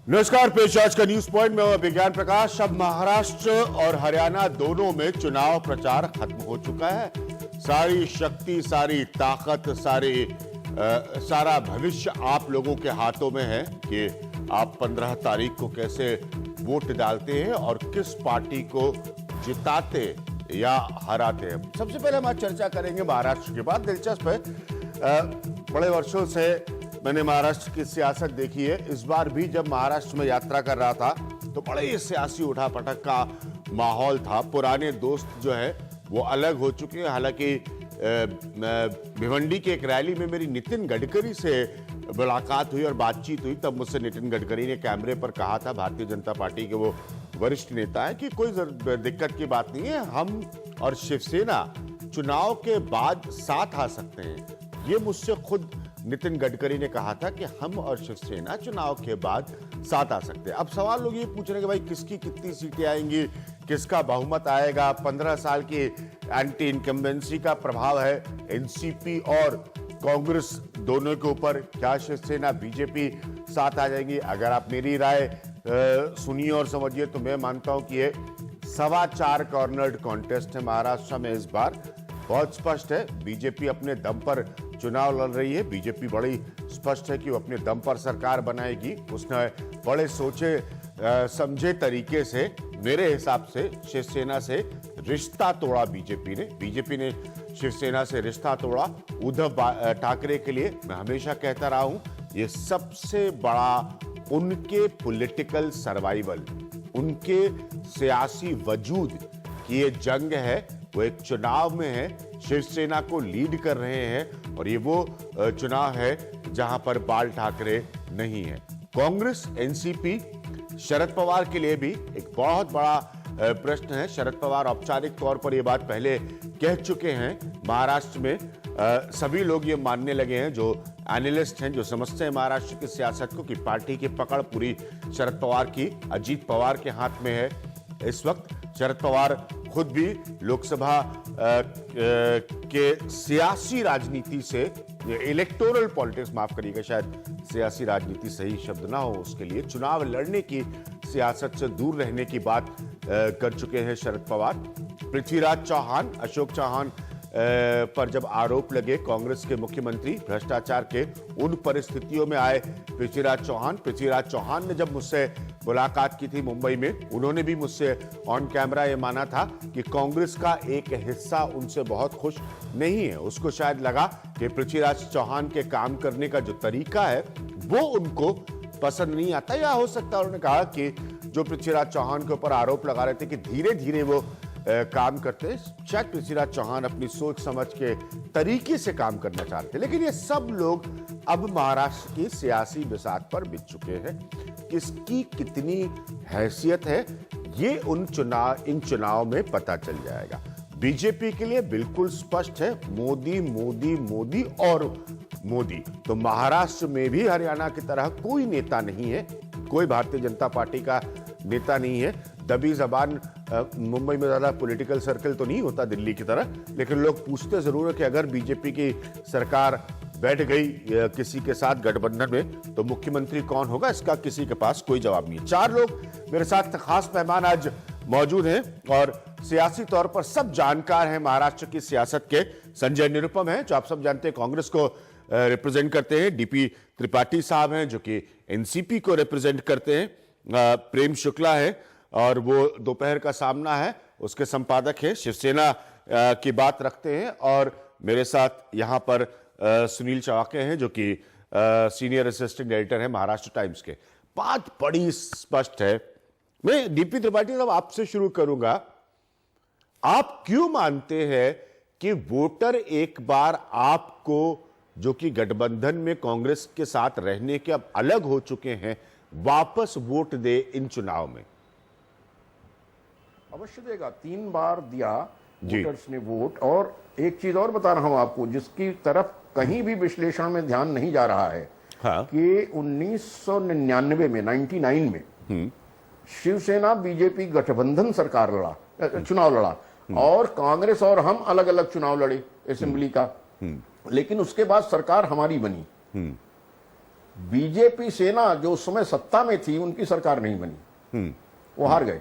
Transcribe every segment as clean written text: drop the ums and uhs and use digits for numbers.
नमस्कार, पेश आज का न्यूज पॉइंट में विज्ञान प्रकाश। अब महाराष्ट्र और हरियाणा दोनों में चुनाव प्रचार खत्म हो चुका है। सारी शक्ति, सारी ताकत, सारा भविष्य आप लोगों के हाथों में है कि आप 15 तारीख को कैसे वोट डालते हैं और किस पार्टी को जिताते या हराते हैं। सबसे पहले हम आज चर्चा करेंगे महाराष्ट्र के बाद। दिलचस्प है, बड़े वर्षों से मैंने महाराष्ट्र की सियासत देखी है। इस बार भी जब महाराष्ट्र में यात्रा कर रहा था तो बड़े ही सियासी उठापटक का माहौल था। पुराने दोस्त जो है वो अलग हो चुके हैं। हालांकि भिवंडी की एक रैली में मेरी नितिन गडकरी से मुलाकात हुई और बातचीत हुई। तब मुझसे नितिन गडकरी ने कैमरे पर कहा था, भारतीय जनता पार्टी के वो वरिष्ठ नेता है, कि कोई दिक्कत की बात नहीं है, हम और शिवसेना चुनाव के बाद साथ आ सकते हैं। ये मुझसे खुद नितिन गडकरी ने कहा था कि हम और शिवसेना चुनाव के बाद साथ आ सकते हैं। अब सवाल लोग ये पूछ रहे हैं कि भाई किसकी कितनी सीटें आएंगी, किसका बहुमत आएगा। 15 साल की एंटी इनकम्बेंसी का प्रभाव है एनसीपी और कांग्रेस दोनों के ऊपर। क्या शिवसेना बीजेपी साथ आ जाएंगी? अगर आप मेरी राय सुनिए और समझिए तो मैं मानता हूं कि ये 4.25 कॉर्नर्ड कॉन्टेस्ट है महाराष्ट्र में इस बार। बहुत स्पष्ट है, बीजेपी अपने दम पर चुनाव लड़ रही है। बीजेपी बड़ी स्पष्ट है कि वो अपने दम पर सरकार बनाएगी। उसने बड़े सोचे समझे तरीके से, मेरे हिसाब से, शिवसेना से रिश्ता तोड़ा। बीजेपी ने शिवसेना से रिश्ता तोड़ा। उद्धव ठाकरे के लिए मैं हमेशा कहता रहा हूं, ये सबसे बड़ा उनके पॉलिटिकल सर्वाइवल, उनके सियासी वजूद की ये जंग है, वो एक चुनाव में है। शिवसेना को लीड कर रहे हैं और ये वो चुनाव है जहां पर बाल ठाकरे नहीं है। कांग्रेस, एनसीपी, शरद पवार के लिए भी एक बहुत बड़ा प्रश्न है। शरद पवार औपचारिक तौर पर ये बात पहले कह चुके हैं। महाराष्ट्र में सभी लोग ये मानने लगे हैं, जो एनालिस्ट हैं, जो समझते हैं महाराष्ट्र की सियासत को, कि पार्टी की पकड़ पूरी शरद पवार की, अजीत पवार के हाथ में है इस वक्त। शरद पवार खुद भी लोकसभा के सियासी राजनीति से, इलेक्टोरल पॉलिटिक्स, माफ करिएगा, शायद सियासी राजनीति सही शब्द ना हो उसके लिए, चुनाव लड़ने की सियासत से दूर रहने की बात कर चुके हैं शरद पवार। पृथ्वीराज चौहान, अशोक चौहान पर जब आरोप लगे कांग्रेस के मुख्यमंत्री भ्रष्टाचार के, उन परिस्थितियों में आए पृथ्वीराज चौहान ने जब मुझसे मुलाकात की थी मुंबई में, उन्होंने भी मुझसे ऑन कैमरा ये माना था कि कांग्रेस का एक हिस्सा उनसे बहुत खुश नहीं है। उसको शायद लगा कि पृथ्वीराज चौहान के काम करने का जो तरीका है वो उनको पसंद नहीं आता। या हो सकता है उन्होंने कहा कि जो पृथ्वीराज चौहान के ऊपर आरोप लगा रहे थे कि धीरे धीरे वो काम करते हैं, शायद पृथ्वीराज चौहान अपनी सोच समझ के तरीके से काम करना चाहते। लेकिन ये सब लोग अब महाराष्ट्र की सियासी बिसात पर बिछ चुके हैं। किसकी कितनी हैसियत है ये इन चुनाव में पता चल जाएगा। बीजेपी के लिए बिल्कुल स्पष्ट है, मोदी मोदी मोदी और मोदी। तो महाराष्ट्र में भी हरियाणा की तरह कोई नेता नहीं है, कोई भारतीय जनता पार्टी का नेता नहीं है। दबी जबान मुंबई में ज्यादा पॉलिटिकल सर्कल तो नहीं होता दिल्ली की तरह, लेकिन लोग पूछते जरूर है कि अगर बीजेपी की सरकार बैठ गई किसी के साथ गठबंधन में तो मुख्यमंत्री कौन होगा? इसका किसी के पास कोई जवाब नहीं है। 4 लोग मेरे साथ खास मेहमान आज मौजूद हैं और सियासी तौर पर सब जानकार हैं महाराष्ट्र की सियासत के। संजय निरुपम हैं, जो आप सब जानते हैं कांग्रेस को रिप्रेजेंट करते हैं। डीपी त्रिपाठी साहब हैं, जो कि एनसीपी को रिप्रेजेंट करते हैं। प्रेम शुक्ला है और वो दोपहर का सामना है, उसके संपादक हैं, शिवसेना की बात रखते हैं। और मेरे साथ यहाँ पर सुनील चवाके हैं, जो कि सीनियर असिस्टेंट एडिटर हैं महाराष्ट्र टाइम्स के। बात बड़ी स्पष्ट है। मैं डीपी त्रिपाठी साहब आपसे शुरू करूंगा। आप क्यों मानते हैं कि वोटर एक बार आपको, जो कि गठबंधन में कांग्रेस के साथ रहने के अब अलग हो चुके हैं, वापस वोट दे इन चुनाव में? अवश्य देगा। 3 बार दिया वोटर्स ने वोट। और एक चीज और बता रहा हूं आपको, जिसकी तरफ कहीं भी विश्लेषण में ध्यान नहीं जा रहा है, हाँ। कि 1999 में 99 में शिवसेना बीजेपी गठबंधन सरकार चुनाव लड़ा और कांग्रेस और हम अलग अलग चुनाव लड़े असेंबली का। लेकिन उसके बाद सरकार हमारी बनी। बीजेपी सेना जो उस समय सत्ता में थी उनकी सरकार नहीं बनी, वो हार गए।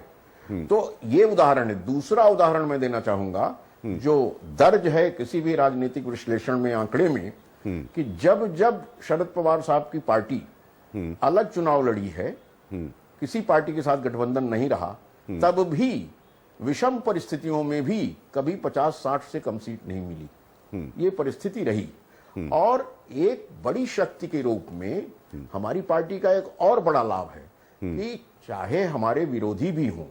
तो ये उदाहरण है। दूसरा उदाहरण मैं देना चाहूंगा जो दर्ज है किसी भी राजनीतिक विश्लेषण में, आंकड़े में, कि जब जब शरद पवार साहब की पार्टी अलग चुनाव लड़ी है, किसी पार्टी के साथ गठबंधन नहीं रहा, तब भी विषम परिस्थितियों में भी कभी 50-60 से कम सीट नहीं मिली। ये परिस्थिति रही। और एक बड़ी शक्ति के रूप में हमारी पार्टी का एक और बड़ा लाभ है कि चाहे हमारे विरोधी भी हों,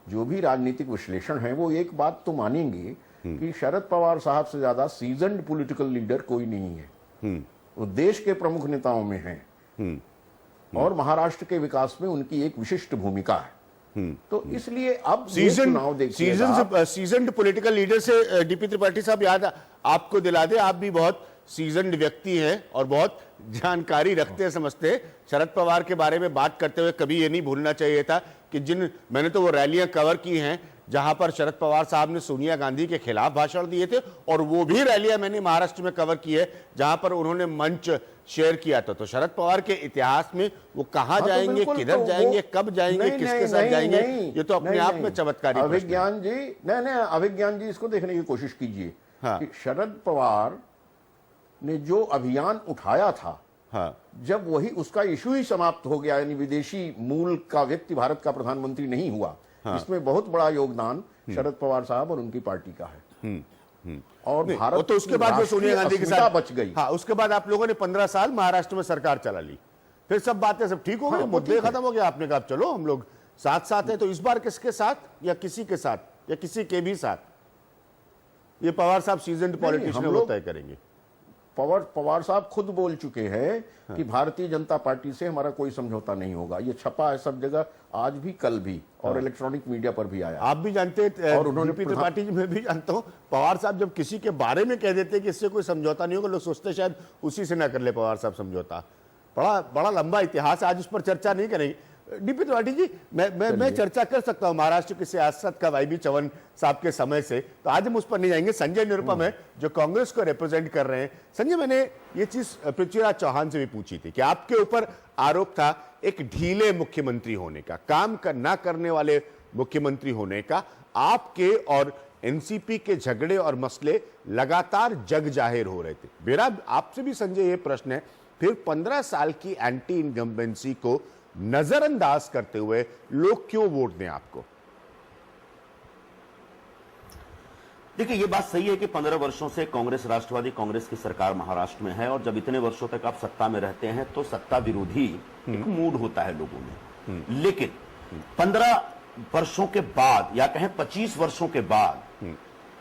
जो भी राजनीतिक विश्लेषण है, वो एक बात तो मानेंगे कि शरद पवार साहब से ज्यादा सीजन्ड पॉलिटिकल लीडर कोई नहीं है। वो देश के प्रमुख नेताओं में हैं और महाराष्ट्र के विकास में उनकी एक विशिष्ट भूमिका है। तो इसलिए अब चुनाव देखिएगा। सीजन्ड पॉलिटिकल लीडर से डीपी त्रिपाठी साहब याद आपको दिला दे, आप भी बहुत सीजन्ड व्यक्ति हैं और बहुत जानकारी रखते समझते। शरद पवार के बारे में बात करते हुए कभी ये नहीं भूलना चाहिए था कि मैंने तो वो रैलियां कवर की हैं जहां पर शरद पवार साहब ने सोनिया गांधी के खिलाफ भाषण दिए थे, और वो भी रैलियां मैंने महाराष्ट्र में कवर की है जहां पर उन्होंने मंच शेयर किया था। तो शरद पवार के इतिहास में वो कहां जाएंगे, किधर जाएंगे, कब जाएंगे, किसके साथ जाएंगे, ये तो अपने आप में चमत्कारी। अभिज्ञान जी, नहीं, अभिज्ञान जी, इसको देखने की कोशिश कीजिए कि शरद पवार ने जो अभियान उठाया था, जब वही उसका इशू ही समाप्त हो गया, यानी विदेशी मूल का व्यक्ति भारत का प्रधानमंत्री नहीं हुआ, इसमें बहुत बड़ा योगदान शरद पवार साहब और उनकी पार्टी का है। और भारत तो उसके बाद सोनिया गांधी के साथ बच गई। उसके बाद आप लोगों ने 15 साल महाराष्ट्र में सरकार चला ली, फिर सब बातें सब ठीक हो गई, मुद्दे खत्म हो गया। आपने कहा चलो हम लोग साथ साथ हैं। तो इस बार किसके साथ, या किसी के साथ, या किसी के भी साथ, ये पवार साहब सीजन्ड पॉलिटिशियन वो तय करेंगे। पवार साहब खुद बोल चुके हैं कि भारतीय जनता पार्टी से हमारा कोई समझौता नहीं होगा। ये छपा है सब जगह, आज भी, कल भी, और इलेक्ट्रॉनिक मीडिया पर भी आया। आप भी जानते हैं, और उन्होंने त्रिपाठी जी, मैं भी जानता हूं, पवार साहब जब किसी के बारे में कह देते कि इससे कोई समझौता नहीं होगा, लोग सोचते शायद उसी से ना कर ले पवार साहब समझौता। बड़ा लंबा इतिहास है, आज उस पर चर्चा नहीं करेंगे। डीपी त्रिपाठी जी, मैं चर्चा कर सकता हूं महाराष्ट्र की सियासत का वाईबी चवन साहब के समय से, तो आज हम उस पर नहीं जाएंगे। संजय निरुपम है जो कांग्रेस को रिप्रेजेंट कर रहे हैं। संजय, मैंने ये चीज पृथ्वीराज चौहान से भी पूछी थी कि आपके ऊपर आरोप था एक ढीले मुख्यमंत्री होने का, काम ना करने वाले मुख्यमंत्री होने का। आपके और एनसीपी के झगड़े और मसले लगातार जग जाहिर हो रहे थे। मेरा आपसे भी संजय ये प्रश्न है, फिर 15 साल की एंटी इनकम्बेंसी को नजरअंदाज करते हुए लोग क्यों वोट दें आपको? देखिए, ये बात सही है कि 15 वर्षों से कांग्रेस, राष्ट्रवादी कांग्रेस की सरकार महाराष्ट्र में है, और जब इतने वर्षों तक आप सत्ता में रहते हैं तो सत्ता विरोधी एक मूड होता है लोगों में। लेकिन 15 वर्षों के बाद, या कहें 25 वर्षों के बाद,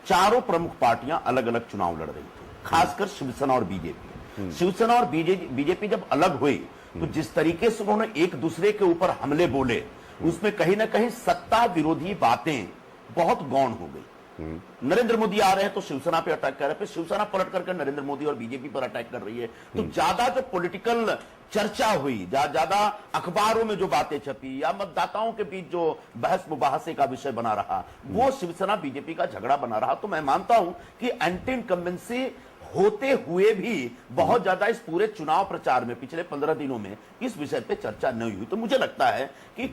चारों प्रमुख पार्टियां अलग अलग चुनाव लड़ रही थी, खासकर शिवसेना और बीजेपी। शिवसेना और बीजेपी जब अलग हुई तो जिस तरीके से उन्होंने एक दूसरे के ऊपर हमले बोले, उसमें कहीं ना कहीं सत्ता विरोधी बातें बहुत गौण हो गई। नरेंद्र मोदी आ रहे हैं तो शिवसेना पे अटैक कर रहे हैं, फिर शिवसेना पलट करके नरेंद्र मोदी और बीजेपी पर अटैक कर रही है। तो ज्यादा जो पॉलिटिकल चर्चा हुई, ज्यादा अखबारों में जो बातें छपी, या मतदाताओं के बीच जो बहस मुबाहसे का विषय बना रहा, वो शिवसेना बीजेपी का झगड़ा बना रहा। तो मैं मानता हूं कि एंटी इनकम्बेंसी होते हुए भी बहुत ज्यादा इस पूरे चुनाव प्रचार में पिछले 15 दिनों में इस विषय पे चर्चा नहीं हुई। तो मुझे लगता है कि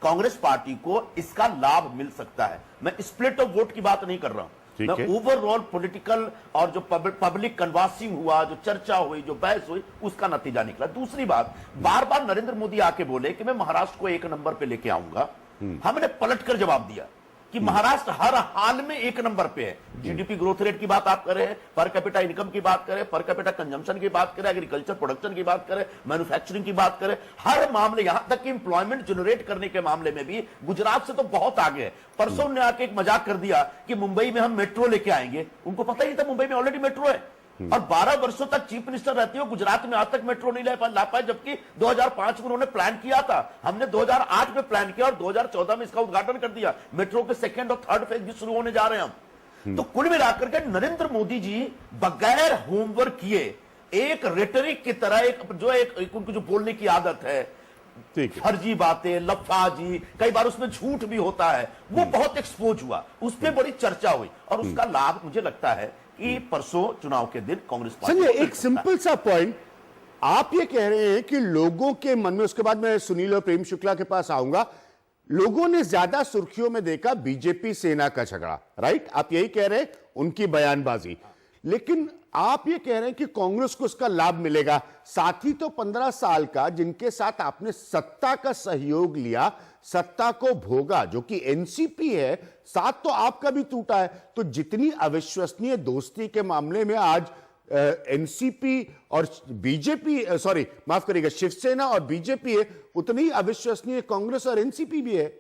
कांग्रेस पार्टी को इसका लाभ मिल सकता है। मैं स्प्लिट ऑफ वोट की बात नहीं कर रहा हूं, मैं ओवरऑल पॉलिटिकल और जो पब्लिक कन्वासिंग हुआ, जो चर्चा हुई, जो बहस हुई, उसका नतीजा निकला। दूसरी बात, बार बार नरेंद्र मोदी आके बोले कि मैं महाराष्ट्र को 1 नंबर पे लेके आऊंगा। हमने पलटकर जवाब दिया कि महाराष्ट्र हर हाल में 1 नंबर पे है। जीडीपी ग्रोथ रेट की बात आप कर रहे हैं, पर कैपिटा इनकम की बात करें, पर कैपिटा कंजम्पशन की बात करें, एग्रीकल्चर प्रोडक्शन की बात करें, मैन्युफैक्चरिंग की बात करें, हर मामले, यहां तक कि एम्प्लॉयमेंट जनरेट करने के मामले में भी गुजरात से तो बहुत आगे है। परसों ने आके एक मजाक कर दिया कि मुंबई में हम मेट्रो लेके आएंगे। उनको पता ही नहीं था मुंबई में ऑलरेडी मेट्रो है, और 12 वर्षों तक चीफ मिनिस्टर रहते हो, गुजरात में आज तक मेट्रो नहीं ला पाए, जबकि 2005 में उन्होंने प्लान किया था। हमने 2008 में प्लान किया और 2014 में इसका उद्घाटन कर दिया। मेट्रो के 2nd और 3rd फेज भी शुरू होने जा रहे हैं हम। तो कुल मिलाकर के नरेंद्र मोदी जी बगैर होमवर्क किए एक रेटरिक की तरह एक उनको जो बोलने की आदत है, फर्जी बातें, लफाजी, कई बार उसमें झूठ भी होता है, वो बहुत एक्सपोज हुआ, उस पर बड़ी चर्चा हुई, और उसका लाभ मुझे लगता है कि परसों चुनाव के दिन कांग्रेस पार्टी। एक सिंपल सा पॉइंट, आप ये कह रहे हैं कि लोगों के मन में, उसके बाद मैं सुनील और प्रेम शुक्ला के पास आऊंगा, लोगों ने ज्यादा सुर्खियों में देखा बीजेपी सेना का झगड़ा, राइट? आप यही कह रहे हैं, उनकी बयानबाजी। लेकिन आप ये कह रहे हैं कि कांग्रेस को उसका लाभ मिलेगा। साथी तो 15 साल का जिनके साथ आपने सत्ता का सहयोग लिया, सत्ता को भोगा, जो कि एनसीपी है, साथ तो आपका भी टूटा है। तो जितनी अविश्वसनीय दोस्ती के मामले में आज एनसीपी और बीजेपी, सॉरी माफ करिएगा, शिवसेना और बीजेपी है, उतनी अविश्वसनीय कांग्रेस और एनसीपी भी है।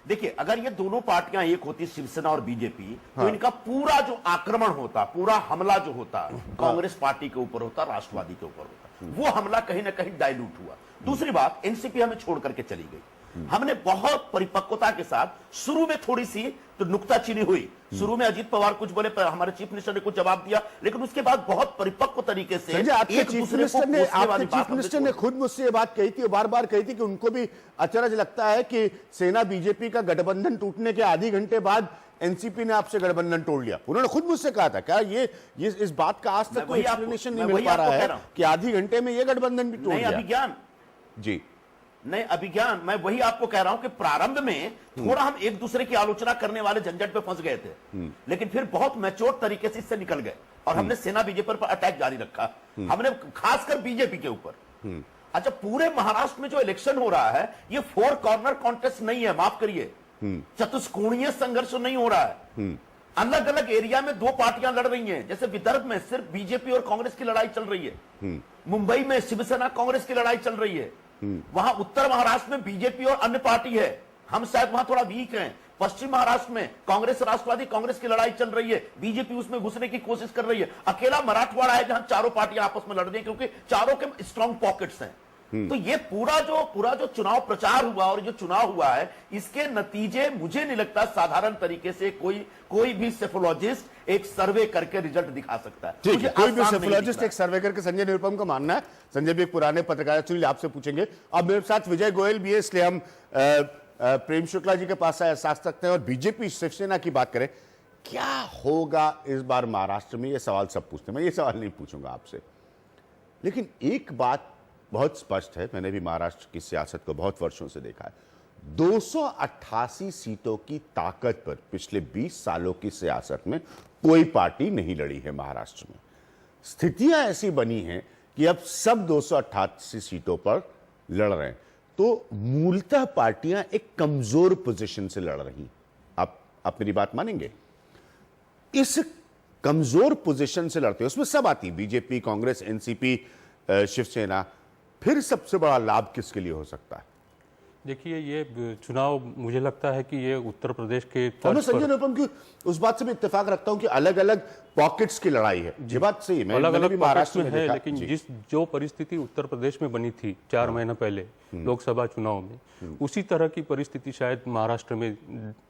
देखिए, अगर ये दोनों पार्टियां एक होती, शिवसेना और बीजेपी, तो इनका पूरा जो आक्रमण होता, पूरा हमला जो होता, कांग्रेस पार्टी के ऊपर होता, राष्ट्रवादी के ऊपर होता। वो हमला कहीं ना कहीं डाइल्यूट हुआ। दूसरी बात, एनसीपी हमें छोड़ करके चली गई। हमने बहुत परिपक्वता के साथ, शुरू में थोड़ी सी तो नुक्ताचीनी हुई, शुरू में अजीत पवार कुछ बोले, हमारे चीफ मिनिस्टर ने कुछ जवाब दिया, लेकिन उसके बाद बहुत परिपक्व तरीके से आपके चीफ मिनिस्टर ने खुद मुझसे ये बात कही थी, बार बार कही थी कि उनको भी अचरज लगता है कि सेना बीजेपी का गठबंधन टूटने के आधे घंटे बाद एनसीपी ने आपसे गठबंधन तोड़ लिया। उन्होंने खुद मुझसे कहा था, क्या ये इस बात का आज तक कोई एक्सप्लेनेशन नहीं मिल पा रहा है कि आधी घंटे में ये गठबंधन भी टूट गया? अभिज्ञान जी, नहीं अभिज्ञान, मैं वही आपको कह रहा हूं कि प्रारंभ में थोड़ा हम एक दूसरे की आलोचना करने वाले झंझट पे फंस गए थे, लेकिन फिर बहुत मैच्योर तरीके से इससे निकल गए और हमने सेना बीजेपी पर अटैक जारी रखा, हमने खासकर बीजेपी के ऊपर। अच्छा, पूरे महाराष्ट्र में जो इलेक्शन हो रहा है, ये 4 कॉर्नर कॉन्टेस्ट नहीं है, माफ करिए, चतुष्कोणीय संघर्ष नहीं हो रहा है। अलग अलग एरिया में 2 पार्टियां लड़ रही हैं। जैसे विदर्भ में सिर्फ बीजेपी और कांग्रेस की लड़ाई चल रही है, मुंबई में शिवसेना कांग्रेस की लड़ाई चल रही है, वहां उत्तर महाराष्ट्र में बीजेपी और अन्य पार्टी है, हम शायद वहां थोड़ा वीक हैं। पश्चिम महाराष्ट्र में कांग्रेस राष्ट्रवादी कांग्रेस की लड़ाई चल रही है, बीजेपी उसमें घुसने की कोशिश कर रही है। अकेला मराठवाड़ा है जहां चारों पार्टियां आपस में लड़ रही हैं, क्योंकि चारों के स्ट्रॉन्ग पॉकेट्स हैं। तो ये पूरा जो चुनाव प्रचार हुआ और जो चुनाव हुआ है, इसके नतीजे मुझे नहीं लगता साधारण तरीके से कोई भी सेफोलॉजिस्ट एक सर्वे करके रिजल्ट दिखा सकता है। ठीक है, कोई भी सेफोलॉजिस्ट एक सर्वे करके, संजय निरुपम का मानना है, संजय भी एक पुराने पत्रकार, सुनील आपसे पूछेंगे। अब मेरे साथ विजय गोयल भी है, इसलिए हम प्रेम शुक्ला जी के पास आ सकते हैं और बीजेपी शिवसेना की बात करें। क्या होगा इस बार महाराष्ट्र में? ये सवाल सब पूछते हैं, मैं ये सवाल नहीं पूछूंगा आपसे, लेकिन एक बात बहुत स्पष्ट है, मैंने भी महाराष्ट्र की सियासत को बहुत वर्षों से देखा है। 288 सीटों की ताकत पर पिछले 20 सालों की सियासत में कोई पार्टी नहीं लड़ी है महाराष्ट्र में। स्थितियां ऐसी बनी हैं कि अब सब 288 सीटों पर लड़ रहे हैं, तो मूलतः पार्टियां एक कमजोर पोजीशन से लड़ रही। आप मेरी बात मानेंगे? इस कमजोर पोजीशन से लड़ते हैं, उसमें सब आती, बीजेपी, कांग्रेस, एनसीपी, शिवसेना। फिर सबसे बड़ा लाभ किसके लिए हो सकता है? देखिए, ये चुनाव मुझे लगता है कि ये उत्तर प्रदेश के मैं संजय निरुपम की उस बात से भी इत्तेफाक रखता हूं कि अलग अलग पॉकेट्स की लड़ाई है, ये बात सही है, अलग अलग महाराष्ट्र में है, लेकिन जो परिस्थिति उत्तर प्रदेश में बनी थी 4 महीने पहले लोकसभा चुनाव में, उसी तरह की परिस्थिति शायद महाराष्ट्र में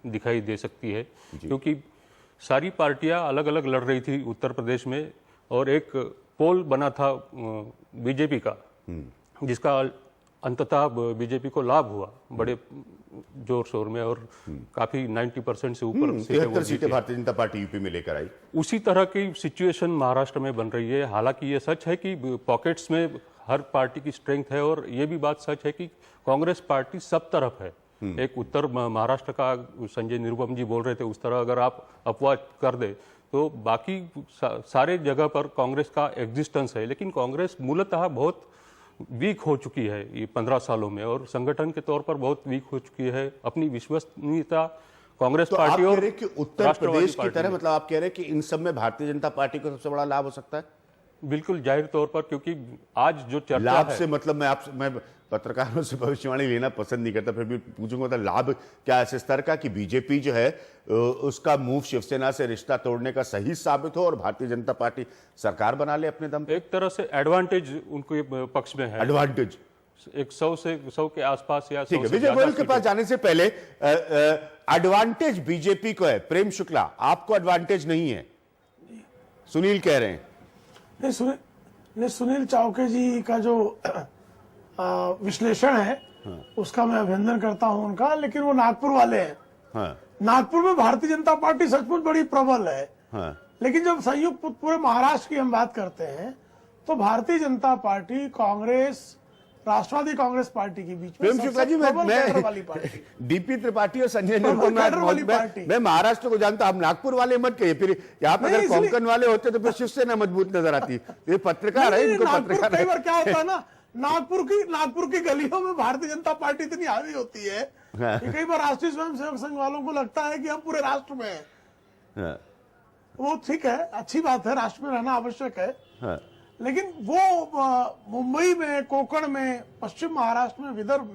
दिखाई दे सकती है, क्योंकि सारी पार्टियां अलग अलग लड़ रही थी उत्तर प्रदेश में, और एक पोल बना था बीजेपी का, जिसका अंततः बीजेपी को लाभ हुआ बड़े जोर शोर में, और काफी 90% से ऊपर 73 सीटें भारतीय जनता पार्टी यूपी में लेकर आई। उसी तरह की सिचुएशन महाराष्ट्र में बन रही है। हालांकि ये सच है कि पॉकेट्स में हर पार्टी की स्ट्रेंथ है, और ये भी बात सच है कि कांग्रेस पार्टी सब तरफ है। एक उत्तर महाराष्ट्र का संजय निरुपम जी बोल रहे थे, उस तरह अगर आप अपवाद कर दे तो बाकी सारे जगह पर कांग्रेस का एग्जिस्टेंस है, लेकिन कांग्रेस मूलतः बहुत वीक हो चुकी है ये 15 सालों में, और संगठन के तौर पर बहुत वीक हो चुकी है। अपनी विश्वसनीयता कांग्रेस तो पार्टी और कि उत्तर प्रदेश की तरह, मतलब आप कह रहे हैं कि इन सब में भारतीय जनता पार्टी को सबसे बड़ा लाभ हो सकता है? बिल्कुल जाहिर तौर पर, क्योंकि आज जो चर्चा लाभ है, से मतलब मैं पत्रकारों से भविष्यवाणी लेना पसंद नहीं करता, फिर भी पूछूंगा, तो लाभ क्या इस स्तर का कि बीजेपी जो है उसका मूव शिवसेना से रिश्ता तोड़ने का सही साबित हो और भारतीय जनता पार्टी सरकार बना ले अपने दम पे? एक तरह से एडवांटेज उनके पक्ष में है, एडवांटेज एक 100 के आसपास या 100 ठीक है। से विजय ज्यादा गोयल के सीटें। पास जाने से पहले एडवांटेज बीजेपी को है, प्रेम शुक्ला आपको एडवांटेज नहीं है, सुनील कह रहे हैं। सुनील चावके जी का जो विश्लेषण है, उसका मैं अभिनंदन करता हूं उनका, लेकिन वो नागपुर वाले हैं। हाँ, नागपुर में भारतीय जनता पार्टी सचमुच बड़ी प्रबल है, हाँ, लेकिन जब संयुक्त पूरे महाराष्ट्र की हम बात करते हैं तो भारतीय जनता पार्टी कांग्रेस राष्ट्रवादी कांग्रेस पार्टी के बीच में प्रेम शुक्ला जी, वाली पार्टी मैं डीपी त्रिपाठी और संजय निरुपम वाली पार्टी। मैं महाराष्ट्र को जानता, आप नागपुर वाले मत कहिए, फिर यहाँ पर अगर कोंकण वाले होते तो फिर शिवसेना मजबूत नजर आती। ये पत्रकार है, इनको पत्रकार कई बार क्या होता है ना, नागपुर की गलियों में भारतीय जनता पार्टी इतनी हावी होती है कि कई बार राष्ट्रीय स्वयंसेवक संघ वालों को लगता है कि हम पूरे राष्ट्र में हैं। वो ठीक है, अच्छी बात है, राष्ट्र में रहना आवश्यक है, लेकिन वो मुंबई में, कोंकण में, पश्चिम महाराष्ट्र में, विदर्भ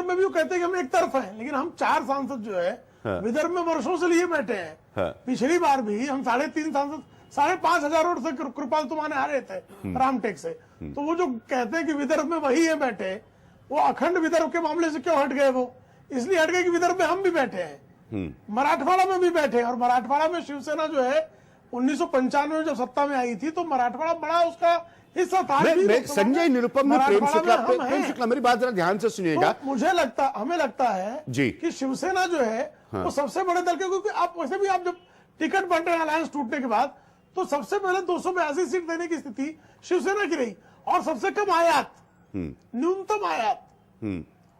में भी वो कहते हैं कि हम एक तरफ हैं, लेकिन हम 4 सांसद जो है विदर्भ में वर्षों से लिए बैठे हैं। पिछली बार भी हम 3.5 सांसद 5,500 वोट से कृपाल तुमाने हारे थे रामटेक से। तो वो जो कहते हैं कि विदर्भ में वही है बैठे, वो अखंड विदर्भ के मामले से क्यों हट गए? वो इसलिए हट गए कि विदर्भ में हम भी बैठे हैं, मराठवाड़ा में भी बैठे हैं, और मराठवाड़ा में शिवसेना जो है 1995 में जब सत्ता में आई थी तो मराठवाड़ा बड़ा उसका हिस्सा था। संजय निरुपम में प्रेम शुक्ला मेरी बात जरा ध्यान से सुनिएगा। तो हमें लगता है जी कि शिवसेना जो है वो सबसे बड़े दल के, क्योंकि आप वैसे भी आप जब टिकट बंटन अलायंस टूटने के बाद तो सबसे पहले 282 सीट देने की स्थिति शिवसेना की रही, और सबसे कम आयात, न्यूनतम आयात,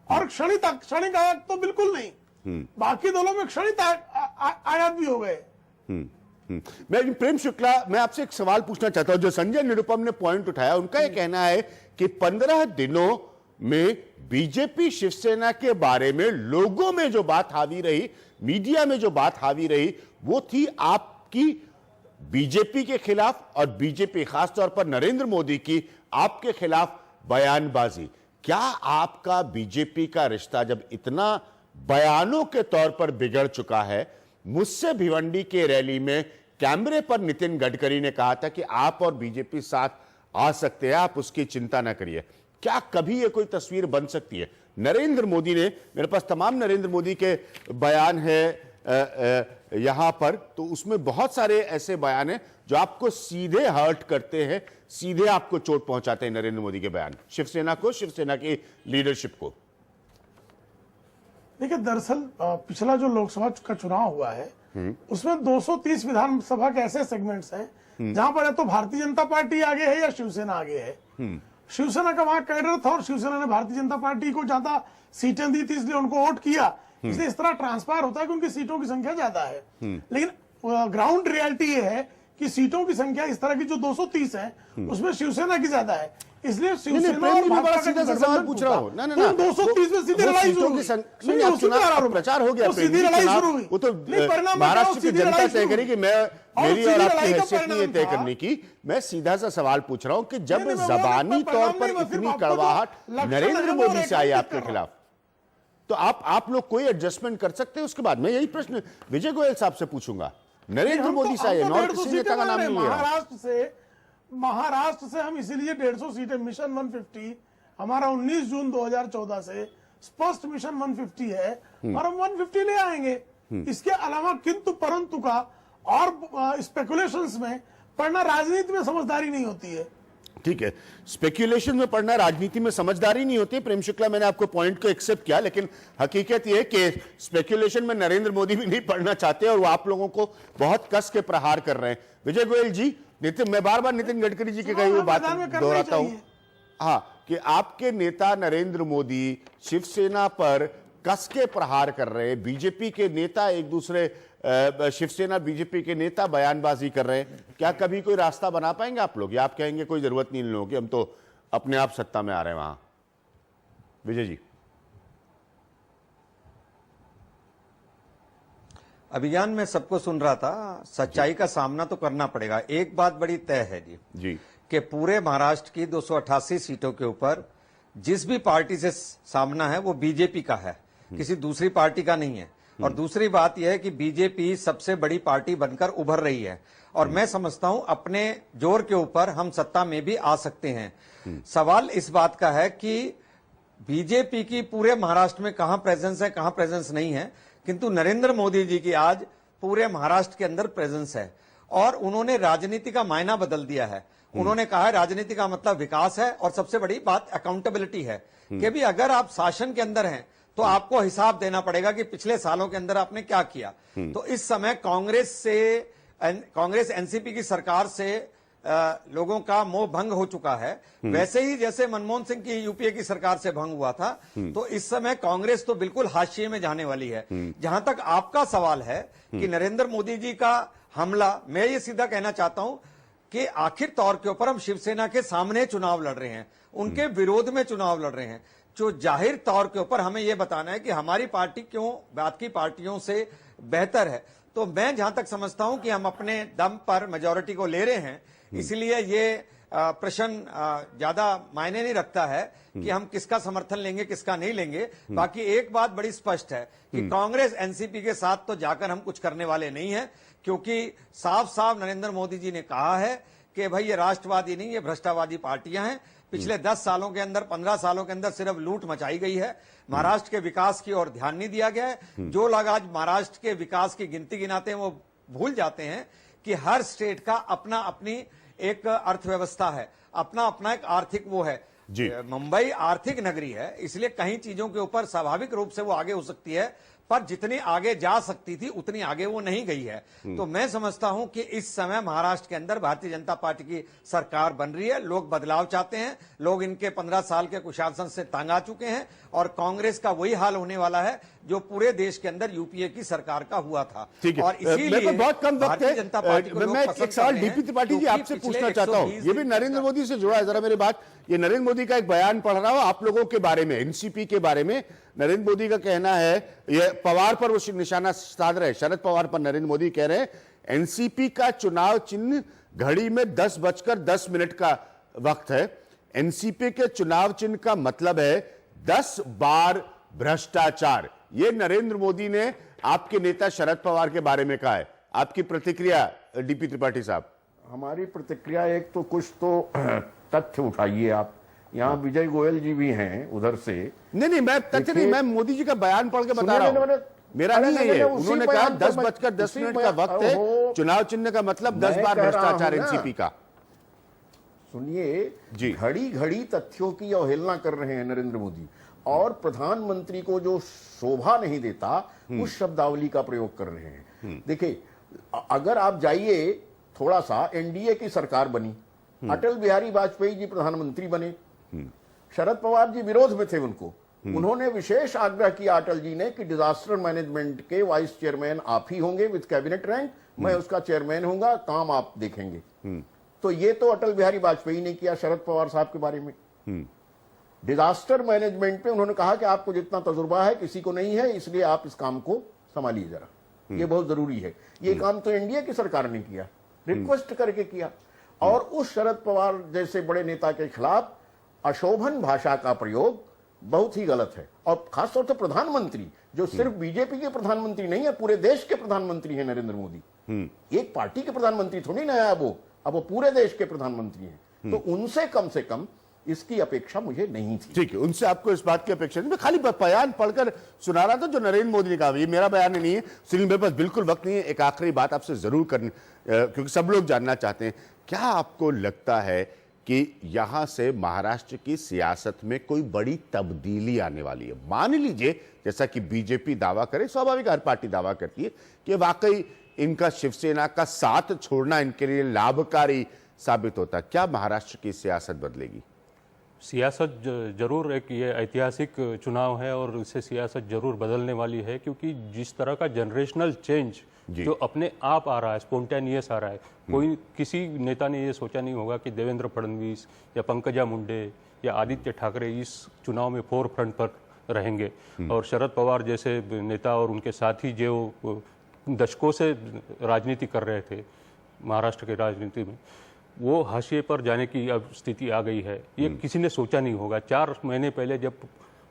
और क्षणिक आयात तो बिल्कुल नहीं। बाकी दलों में क्षणिक आयात भी हो गए। मैं प्रेम शुक्ला, मैं आपसे एक सवाल पूछना चाहता हूं। जो संजय निरुपम ने पॉइंट उठाया, उनका यह कहना है कि 15 दिनों में बीजेपी शिवसेना के बारे में लोगों में जो बात हावी रही, मीडिया में जो बात हावी रही, वो थी आपकी बीजेपी के खिलाफ और बीजेपी खासतौर पर नरेंद्र मोदी की आपके खिलाफ बयानबाजी। क्या आपका बीजेपी का रिश्ता जब इतना बयानों के तौर पर बिगड़ चुका है? मुझसे भिवंडी के रैली में कैमरे पर नितिन गडकरी ने कहा था कि आप और बीजेपी साथ आ सकते हैं, आप उसकी चिंता ना करिए। क्या कभी ये कोई तस्वीर बन सकती है? नरेंद्र मोदी ने, मेरे पास तमाम नरेंद्र मोदी के बयान है यहां पर, तो उसमें बहुत सारे ऐसे बयान हैं जो आपको सीधे हर्ट करते हैं, सीधे आपको चोट पहुंचाते हैं। नरेंद्र मोदी के बयान शिवसेना को, शिवसेना की लीडरशिप को। देखिए, दरअसल पिछला जो लोकसभा का चुनाव हुआ है उसमें 230 विधानसभा के ऐसे सेगमेंट्स हैं जहां पर है तो भारतीय जनता पार्टी आगे है या शिवसेना आगे है। शिवसेना का वहां कैडर था और शिवसेना ने भारतीय जनता पार्टी को ज्यादा सीटें दी थी, इसलिए उनको वोट किया। इसलिए इस तरह ट्रांसफर होता है कि उनकी सीटों की संख्या ज्यादा है। लेकिन ग्राउंड रियलिटी ये है कि सीटों की संख्या इस तरह की जो 230 है उसमें शिवसेना की ज्यादा है। इसलिए शिवसेना और भाजपा सीधा सा सवाल पूछ रहा हूं। ना 230 में सीधी लड़ाई शुरू हुई। प्रचार हो गया, सीधी लड़ाई शुरू हुई। वो तो महाराष्ट्र की जनता तय करेगी कि मेरी और आपकी हैसियत नहीं है तय करने की। मैं सीधा सा सवाल पूछ रहा हूं कि जब जबानी तौर पर इतनी कड़वाहट नरेंद्र मोदी से आई आपके खिलाफ, तो आप लोग कोई एडजस्टमेंट कर सकते हैं उसके बाद? मैं यही प्रश्न विजय गोयल साहब से पूछूंगा। नरेंद्र मोदी से आई है, और किसी नेता का नाम नहीं है। महाराष्ट्र से हम इसीलिए 150 सीटें, मिशन 150 हमारा 19 जून 2014 से स्पष्ट मिशन 150 है और हम 150 ले आएंगे। इसके अलावा किंतु परंतु का और स्पेकुलेशंस में पढ़ना राजनीति में समझदारी नहीं होती है। ठीक है, स्पेक्यूलेशन में पढ़ना राजनीति में समझदारी नहीं होती। प्रेम शुक्ला, मैंने आपको पॉइंट को एक्सेप्ट किया, लेकिन हकीकत यह है कि स्पेक्यूलेशन में नरेंद्र मोदी भी नहीं पढ़ना चाहते और वो आप लोगों को बहुत कस के प्रहार कर रहे हैं। विजय गोयल जी, मैं बार बार नितिन गडकरी जी की कही हुई बात दोहराता हूं, हाँ, कि आपके नेता नरेंद्र मोदी शिवसेना पर कस के प्रहार कर रहे हैं, बीजेपी के नेता एक दूसरे, शिवसेना बीजेपी के नेता बयानबाजी कर रहे हैं। क्या कभी कोई रास्ता बना पाएंगे आप लोग, या आप कहेंगे कोई जरूरत नहीं इन लोगों की, हम तो अपने आप सत्ता में आ रहे हैं वहां? विजय जी। अभियान में सबको सुन रहा था, सच्चाई का सामना तो करना पड़ेगा। एक बात बड़ी तय है जी कि पूरे महाराष्ट्र की 288 सीटों के ऊपर जिस भी पार्टी से सामना है वो बीजेपी का है, किसी दूसरी पार्टी का नहीं है। और दूसरी बात यह है कि बीजेपी सबसे बड़ी पार्टी बनकर उभर रही है और मैं समझता हूं अपने जोर के ऊपर हम सत्ता में भी आ सकते हैं। सवाल इस बात का है कि बीजेपी की पूरे महाराष्ट्र में कहां प्रेजेंस है, कहां प्रेजेंस नहीं है, किंतु नरेंद्र मोदी जी की आज पूरे महाराष्ट्र के अंदर प्रेजेंस है और उन्होंने राजनीति का मायना बदल दिया है। उन्होंने कहा है राजनीति का मतलब विकास है और सबसे बड़ी बात अकाउंटेबिलिटी है कि भी अगर आप शासन के अंदर हैं तो आपको हिसाब देना पड़ेगा कि पिछले सालों के अंदर आपने क्या किया। तो इस समय कांग्रेस एनसीपी की सरकार से लोगों का मोह भंग हो चुका है। वैसे ही जैसे मनमोहन सिंह की यूपीए की सरकार से भंग हुआ था, तो इस समय कांग्रेस तो बिल्कुल हाशिए में जाने वाली है। जहां तक आपका सवाल है कि नरेंद्र मोदी जी का हमला, मैं ये सीधा कहना चाहता हूं कि आखिर तौर के ऊपर हम शिवसेना के सामने चुनाव लड़ रहे हैं, उनके विरोध में चुनाव लड़ रहे हैं। जो जाहिर तौर के ऊपर हमें यह बताना है कि हमारी पार्टी क्यों बाकी पार्टियों से बेहतर है, तो मैं जहां तक समझता हूं कि हम अपने दम पर मेजॉरिटी को ले रहे हैं, इसलिए ये प्रश्न ज्यादा मायने नहीं रखता है कि हम किसका समर्थन लेंगे किसका नहीं लेंगे। बाकी एक बात बड़ी स्पष्ट है कि कांग्रेस एनसीपी के साथ तो जाकर हम कुछ करने वाले नहीं है, क्योंकि साफ साफ नरेंद्र मोदी जी ने कहा है कि भाई ये राष्ट्रवादी नहीं, ये भ्रष्टवादी पार्टियां हैं। पिछले 10 सालों के अंदर, 15 सालों के अंदर सिर्फ लूट मचाई गई है, महाराष्ट्र के विकास की ओर ध्यान नहीं दिया गया है। जो लोग आज महाराष्ट्र के विकास की गिनती गिनाते हैं वो भूल जाते हैं कि हर स्टेट का अपना अपनी एक अर्थव्यवस्था है, अपना अपना एक आर्थिक वो है। मुंबई आर्थिक नगरी है, इसलिए कई चीजों के ऊपर स्वाभाविक रूप से वो आगे हो सकती है, पर जितनी आगे जा सकती थी उतनी आगे वो नहीं गई है। तो मैं समझता हूं कि इस समय महाराष्ट्र के अंदर भारतीय जनता पार्टी की सरकार बन रही है। लोग बदलाव चाहते हैं, लोग इनके 15 साल के कुशासन से तंग आ चुके हैं, और कांग्रेस का वही हाल होने वाला है जो पूरे देश के अंदर यूपीए की सरकार का हुआ था। ठीक है, और इसीलिए बहुत कम वक्त है, जनता पार्टी को मैं एक सवाल डीपी त्रिपाठी जी आपसे पूछना चाहता हूं, ये भी नरेंद्र मोदी से जुड़ा है। जरा मेरी बात, ये नरेंद्र मोदी का एक बयान पढ़ रहा हूं आप लोगों के बारे में, एनसीपी के बारे में। नरेंद्र मोदी का कहना है, ये पवार पर वो निशाना साध रहे, शरद पवार पर नरेंद्र मोदी कह रहे हैं एनसीपी का चुनाव चिन्ह घड़ी में 10:10 का वक्त है। एनसीपी के चुनाव चिन्ह का मतलब है 10 बार भ्रष्टाचार। ये नरेंद्र मोदी ने आपके नेता शरद पवार के बारे में कहा है। आपकी प्रतिक्रिया डीपी त्रिपाठी साहब? हमारी प्रतिक्रिया, एक तो कुछ तो तथ्य उठाइए आप। यहाँ विजय गोयल जी भी हैं उधर से। नहीं, मैं तथ्य नहीं, मैं मोदी जी का बयान पढ़ के बता रहा हूं, मेरा नहीं है ये। उन्होंने कहा 10:10 का वक्त है, चुनाव चिन्ह का मतलब 10 बार भ्रष्टाचार एनसीपी का। सुनिए, घड़ी घड़ी तथ्यों की अवहेलना कर रहे हैं नरेंद्र मोदी, और प्रधानमंत्री को जो शोभा नहीं देता उस शब्दावली का प्रयोग कर रहे हैं। देखिए, अगर आप जाइए थोड़ा सा, एनडीए की सरकार बनी, अटल बिहारी वाजपेयी जी प्रधानमंत्री बने, शरद पवार जी विरोध में थे उनको, उन्होंने विशेष आग्रह किया अटल जी ने कि डिजास्टर मैनेजमेंट के वाइस चेयरमैन आप ही होंगे विद कैबिनेट रैंक, मैं उसका चेयरमैन होऊंगा, काम आप देखेंगे। तो ये तो अटल बिहारी वाजपेयी ने किया शरद पवार साहब के बारे में। डिजास्टर मैनेजमेंट पे उन्होंने कहा कि आपको जितना तजुर्बा है किसी को नहीं है, इसलिए आप इस काम को संभालिए जरा, ये बहुत जरूरी है। ये काम तो एनडीए की सरकार ने किया, रिक्वेस्ट करके किया। और उस शरद पवार जैसे बड़े नेता के खिलाफ अशोभन भाषा का प्रयोग बहुत ही गलत है। और खासतौर से प्रधानमंत्री, जो सिर्फ बीजेपी के प्रधानमंत्री नहीं है, पूरे देश के प्रधानमंत्री हैं नरेंद्र मोदी। एक पार्टी के प्रधानमंत्री थोड़ी ना है अब वो पूरे देश के प्रधानमंत्री हैं। तो उनसे कम से कम इसकी अपेक्षा मुझे नहीं थी। ठीक है, उनसे आपको इस बात की अपेक्षा नहीं। मैं खाली बयान पढ़कर सुना रहा था जो नरेंद्र मोदी ने कहा, ये मेरा बयान नहीं है। सुनील, मेरे पास बिल्कुल वक्त नहीं है, एक आखिरी बात आपसे जरूर करनी, क्योंकि सब लोग जानना चाहते हैं, क्या आपको लगता है कि यहां से महाराष्ट्र की सियासत में कोई बड़ी तब्दीली आने वाली है? मान लीजिए, जैसा कि बीजेपी दावा करे, स्वाभाविक हर पार्टी दावा करती है कि वाकई इनका शिवसेना का साथ छोड़ना इनके लिए लाभकारी साबित होता, क्या महाराष्ट्र की सियासत बदलेगी? सियासत जरूर, एक ये ऐतिहासिक चुनाव है और इससे सियासत जरूर बदलने वाली है, क्योंकि जिस तरह का जनरेशनल चेंज जो अपने आप आ रहा है, स्पॉन्टेनियस आ रहा है, कोई किसी नेता ने ये सोचा नहीं होगा कि देवेंद्र फडणवीस या पंकजा मुंडे या आदित्य ठाकरे इस चुनाव में फोर फ्रंट पर रहेंगे, और शरद पवार जैसे नेता और उनके साथी जो दशकों से राजनीति कर रहे थे महाराष्ट्र की राजनीति में, वो हाशिए पर जाने की अब स्थिति आ गई है। ये किसी ने सोचा नहीं होगा। 4 महीने पहले जब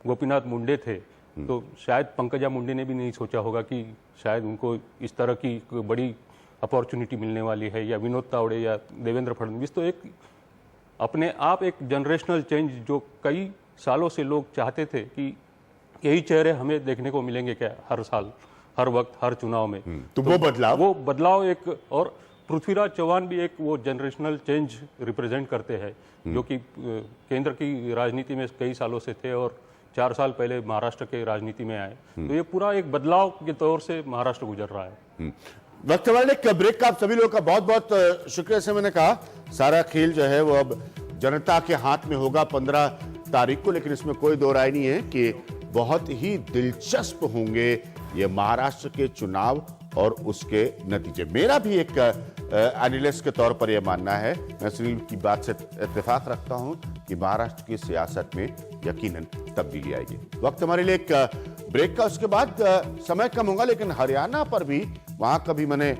गोपीनाथ मुंडे थे, तो शायद पंकजा मुंडे ने भी नहीं सोचा होगा कि शायद उनको इस तरह की बड़ी अपॉर्चुनिटी मिलने वाली है, या विनोद तावड़े या देवेंद्र फडणवीस। तो एक अपने आप एक जनरेशनल चेंज जो कई सालों से लोग चाहते थे कि यही चेहरे हमें देखने को मिलेंगे क्या हर साल, हर वक्त, हर चुनाव में, तो वो बदलाव एक, और पृथ्वीराज चौहान भी एक वो जनरेशनल चेंज रिप्रेजेंट करते हैं, जो कि केंद्र की राजनीति में कई सालों से थे और 4 साल पहले महाराष्ट्र के राजनीति में आए। तो ये पूरा एक बदलाव के तौर से महाराष्ट्र गुजर रहा है। वक्त वाले एक ब्रेक का आप सभी लोगों का बहुत बहुत शुक्रिया। से मैंने कहा सारा खेल जो है वो अब जनता के हाथ में होगा 15 तारीख को, लेकिन इसमें कोई दो राय नहीं है कि बहुत ही दिलचस्प होंगे ये महाराष्ट्र के चुनाव और उसके नतीजे। मेरा भी एक एनालिस्ट के तौर पर यह मानना है, मैं सुनील की बात से इत्तेफाक रखता हूं कि महाराष्ट्र की सियासत में यकीनन तब्दीली आएगी। वक्त हमारे लिए एक ब्रेक का, उसके बाद समय कम होगा, लेकिन हरियाणा पर भी, वहां का भी मैंने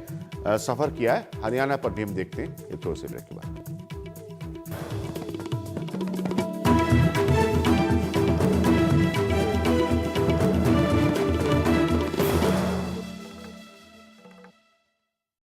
सफर किया है, हरियाणा पर भी हम देखते हैं थोड़े से ब्रेक के बाद।